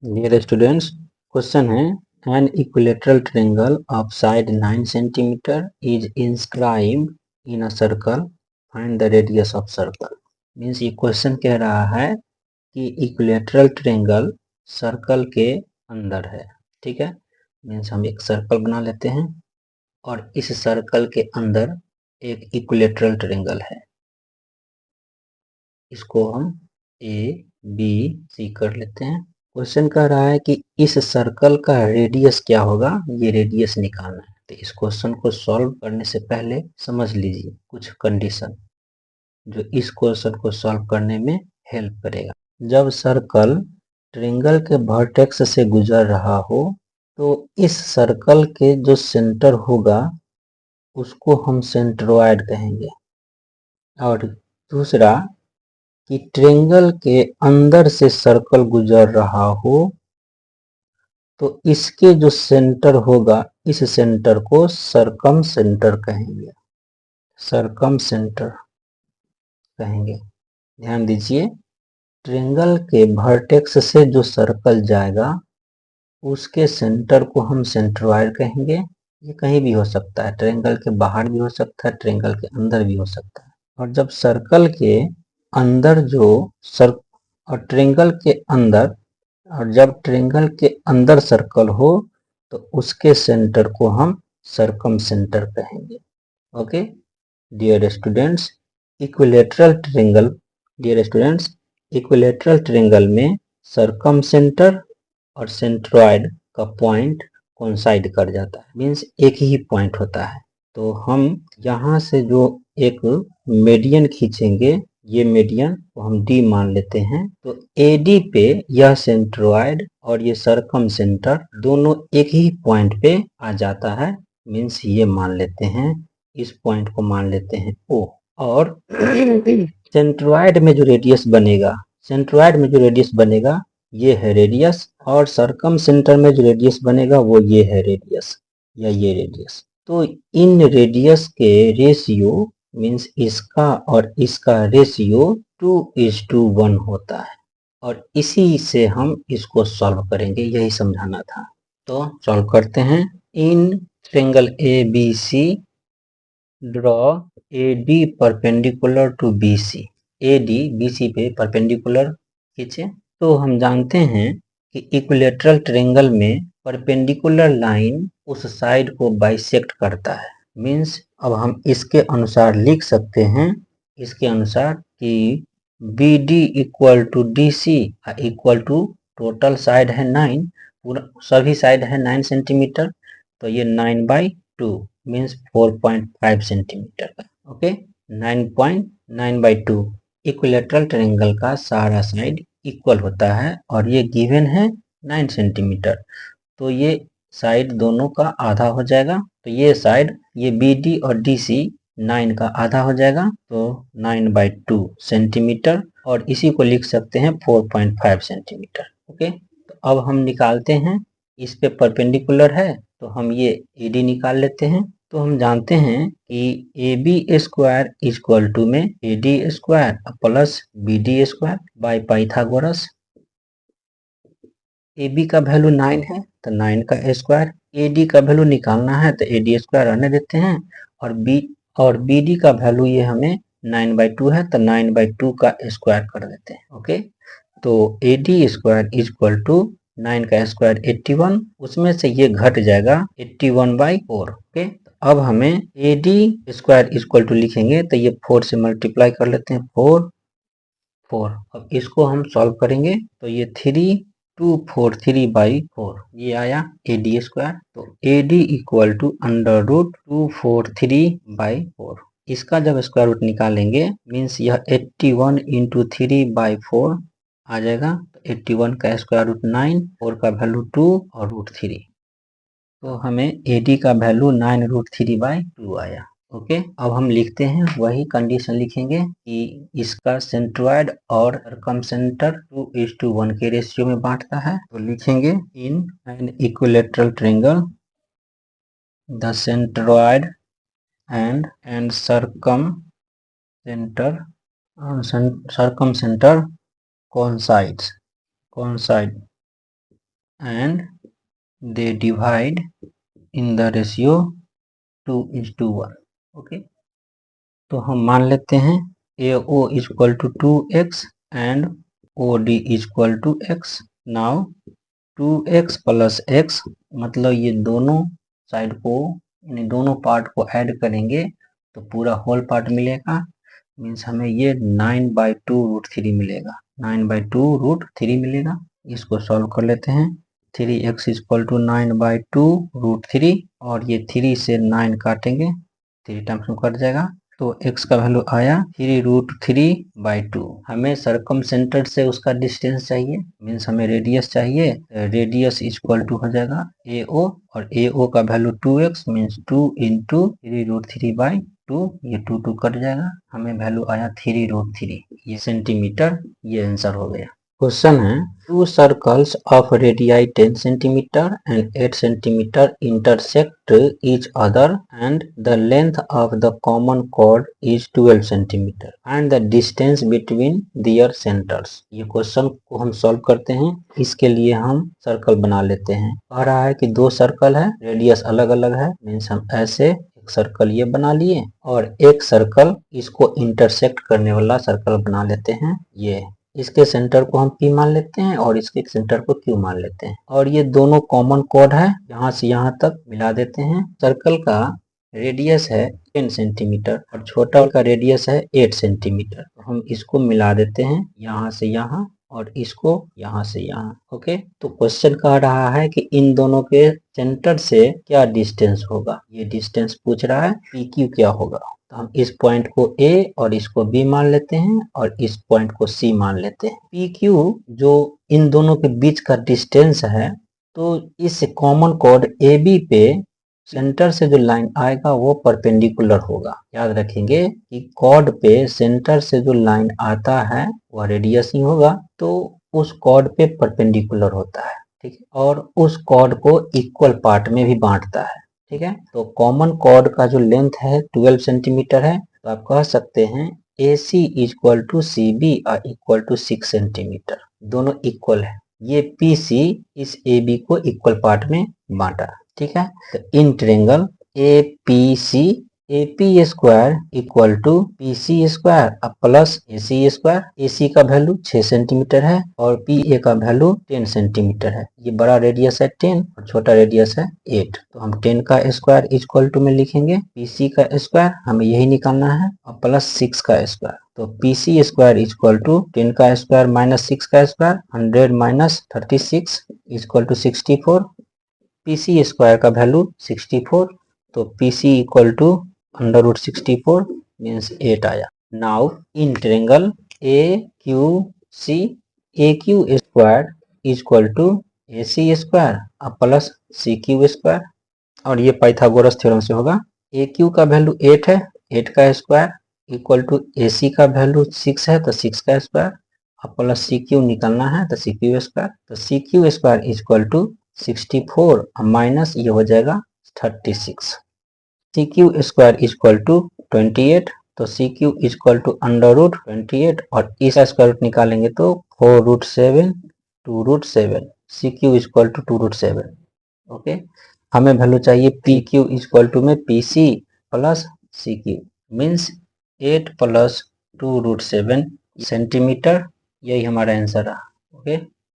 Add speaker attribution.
Speaker 1: Dear students, question है N equilateral triangle of side 9 centimetre is inscribed in a circle, find the radius of circle. Means ये question कह रहा है कि equilateral triangle circle के अंदर है। ठीक है, मीन्स हम एक सर्कल बना लेते हैं और इस सर्कल के अंदर एक इक्विलेटरल ट्रायंगल है। इसको हम ए बी सी कर लेते हैं। क्वेश्चन कह रहा है कि इस सर्कल का रेडियस क्या होगा, ये रेडियस निकालना है। तो इस क्वेश्चन को सॉल्व करने से पहले समझ लीजिए कुछ कंडीशन जो इस क्वेश्चन को सॉल्व करने में हेल्प करेगा। जब सर्कल ट्रायंगल के वर्टेक्स से गुजर रहा हो तो इस सर्कल के जो सेंटर होगा उसको हम सेंट्रोइड कहेंगे, और दूसरा कि ट्रायंगल के अंदर से सर्कल गुजर रहा हो तो इसके जो सेंटर होगा इस सेंटर को सरकम सेंटर कहेंगे, सरकम सेंटर कहेंगे। ध्यान दीजिए, ट्रायंगल के वर्टेक्स से जो सर्कल जाएगा उसके सेंटर को हम सेंट्रोइड कहेंगे। ये कहीं भी हो सकता है, ट्रायंगल के बाहर भी हो सकता है, ट्रायंगल के अंदर भी हो सकता है। और जब सर्कल के अंदर जो और ट्रायंगल के अंदर और जब ट्रायंगल के अंदर सर्कल हो तो उसके सेंटर को हम सरकम सेंटर कहेंगे। Okay dear students, equilateral triangle dear students equilateral triangle में सरकम सेंटर और सेंट्रॉइड का पॉइंट कोइंसाइड कर जाता है, मीन्स एक ही पॉइंट होता है। तो हम यहाँ से जो एक मीडियन खींचेंगे, ये मीडियन को हम डी मान लेते हैं। तो एडी पे यह सेंट्रोइड और ये सरकम सेंटर दोनों एक ही पॉइंट पे आ जाता है, मीन्स ये मान लेते हैं, इस पॉइंट को मान लेते हैं ओ। और सेंट्रोइड में जो रेडियस बनेगा, सेंट्रोइड में जो रेडियस बनेगा ये है रेडियस, और सरकम सेंटर में जो रेडियस बनेगा वो ये है रेडियस या ये रेडियस। तो इन रेडियस के रेशियो मीन्स इसका और इसका रेशियो 2:1 होता है, और इसी से हम इसको सॉल्व करेंगे, यही समझाना था। तो सॉल्व करते हैं। In triangle A B C draw AD perpendicular to BC। AD BC पे परपेंडिकुलर खींचे। तो हम जानते हैं कि इक्विलेटरल ट्रायंगल में परपेंडिकुलर लाइन उस साइड को बाइसेक्ट करता है। मीन्स अब हम इसके अनुसार लिख सकते हैं, इसके अनुसार कि BD equal to DC equal to total side है 9, पूरा सभी साइड है 9 सेंटीमीटर, तो ये 9/2 मीन्स 4.5 सेंटीमीटर का। ओके, 9.9/2 इक्विलेटरल ट्रायंगल का सारा साइड इक्वल होता है, और ये गिवन है 9 सेंटीमीटर। तो ये साइड दोनों का आधा हो जाएगा, तो ये साइड ये BD और DC 9 का आधा हो जाएगा, तो 9/2 सेंटीमीटर, और इसी को लिख सकते हैं 4.5 सेंटीमीटर। ओके, तो अब हम निकालते हैं, इस पे परपेंडिकुलर है तो हम ये AD निकाल लेते हैं। तो हम जानते हैं कि AB स्क्वायर इक्वल टू में AD square plus BD square by Pythagoras. AB का वैल्यू 9 है तो 9 का स्क्वायर, AD का वैल्यू निकालना है तो AD स्क्वायर रहने देते हैं, और BD का वैल्यू ये हमें 9/2 है तो 9/2 का स्क्वायर कर देते हैं। ओके, तो AD स्क्वायर इक्वल टू 9 का स्क्वायर 81, उसमें से ये घट जाएगा 81/4। ओके, अब हमें AD स्क्वायर इक्वल टू लिखेंगे तो ये 4 से मल्टीप्लाई कर लेते हैं, 4। अब इसको हम सॉल्व करेंगे तो ये 3243/4 ये आया AD स्क्वायर। तो AD इक्वल टू √243/4। इसका जब स्क्वायर रूट निकालेंगे मीन्स यह 81 इंटू 3/4 आ जाएगा। तो 81 का स्क्वायर रूट 9, 4 का वैल्यू 2 और √3, तो हमें AD का वैल्यू 9√3/2 आया। ओके, अब हम लिखते हैं, वही कंडीशन लिखेंगे कि इसका सेंट्रोइड और सरकम सेंटर 2:1 के रेशियो में बांटता है। तो लिखेंगे in an equilateral triangle the centroid and circumcentre coincide and they divide in the ratio 2:1. Okay, तो हम मान लेते हैं AO is equal to 2x and OD is equal to x. Now 2x plus x मतलब ये दोनों side को यानी दोनों पार्ट को ऐड करेंगे तो पूरा होल पार्ट मिलेगा। मीन्स हमें ये 9/2√3 मिलेगा, 9/2√3 मिलेगा। इसको सॉल्व कर लेते हैं। 3x इज इक्वल टू 9/2√3 और ये 3 से 9 काटेंगे, 3 टाइम्स में कट जाएगा तो x का वैल्यू आया 3√3/2। हमें सरकम सेंटर से उसका डिस्टेंस चाहिए, मीन्स हमें रेडियस चाहिए। रेडियस इज इक्वल टू हो जाएगा AO और AO का वैल्यू 2x मीन्स 2 इंटू 3√3/2, ये 2 कट जाएगा, हमें वैल्यू आया 3√3 ये सेंटीमीटर। ये आंसर हो गया। क्वेश्चन है to circles of radii 10 centimetre and 8 centimetre intersect each other and the length of the common chord is 12 centimetre and the distance between their centers। ये क्वेश्चन को हम सॉल्व करते हैं। इसके लिए हम सर्कल बना लेते हैं। कह रहा है कि दो सर्कल है, रेडियस अलग अलग है, मीन्स हम ऐसे एक सर्कल ये बना लिए और एक सर्कल इसको इंटरसेक्ट करने वाला सर्कल बना लेते हैं। ये इसके सेंटर को हम P मान लेते हैं और इसके सेंटर को Q मान लेते हैं और ये दोनों कॉमन कॉर्ड है, यहाँ से यहाँ तक मिला देते हैं। सर्कल का रेडियस है 10 सेंटीमीटर और छोटा का रेडियस है 8 सेंटीमीटर, तो हम इसको मिला देते हैं यहाँ से यहाँ और इसको यहाँ से यहाँ। ओके, तो क्वेश्चन कह रहा है कि इन दोनों के सेंटर से क्या डिस्टेंस होगा, ये डिस्टेंस पूछ रहा है। PQ क्या होगा, तो हम इस पॉइंट को A और इसको B मान लेते हैं और इस पॉइंट को C मान लेते हैं। PQ जो इन दोनों के बीच का डिस्टेंस है, तो इस कॉमन कॉर्ड AB पे सेंटर से जो लाइन आएगा वो परपेंडिकुलर होगा। याद रखेंगे कि कॉर्ड पे सेंटर से जो लाइन आता है वह रेडियस ही होगा, तो उस कॉर्ड पे परपेंडिकुलर होता है, ठीक है, और उस कॉर्ड को इक्वल पार्ट में भी बांटता है, ठीक है। तो कॉमन कॉर्ड का जो लेंथ है 12 सेंटीमीटर है, तो आप कह सकते हैं AC is equal to CB और इक्वल टू 6 सेंटीमीटर, दोनों इक्वल है। ये PC इस AB को इक्वल पार्ट में बांटा, ठीक है। तो in triangle APC AP square equal to PC square अब प्लस AC स्क्वायर। AC का वैल्यू 6 सेंटीमीटर है और PA का वैल्यू 10 सेंटीमीटर है। ये बड़ा रेडियस है 10 और छोटा रेडियस है 8, तो हम 10 का स्क्वायर इक्वल टू में लिखेंगे PC का स्क्वायर, हमें यही निकालना है, और प्लस 6 का स्क्वायर। तो PC स्क्वायर इक्वल टू 10 का स्क्वायर माइनस 6 का square, 100 minus 36 equal to 64। PC square का वैल्यू 64, तो PC इक्वल टू √64 मीन्स 8 आया। Now in triangle AQC AQ square equal to AC square अब प्लस CQ स्क्वायर, और ये Pythagoras theorem से होगा। AQ का वैल्यू 8 है, 8 का स्क्वायर इक्वल टू AC का वैल्यू 6 है तो 6 का स्क्वायर अब प्लस CQ निकालना है तो CQ स्क्वायर, तो CQ square equal to 64 minus ये हो जाएगा 36। CQ स्क्वायर इक्वल टू 28, तो CQ इक्वल टू √28 और इस स्क्वायर रूट निकालेंगे तो 4√7 2√7, CQ इक्वल टू 2√7। ओके, हमें वैल्यू चाहिए PQ इक्वल टू में PC plus CQ means 8 plus 2√7 centimetre, यही हमारा आंसर रहा। ओके।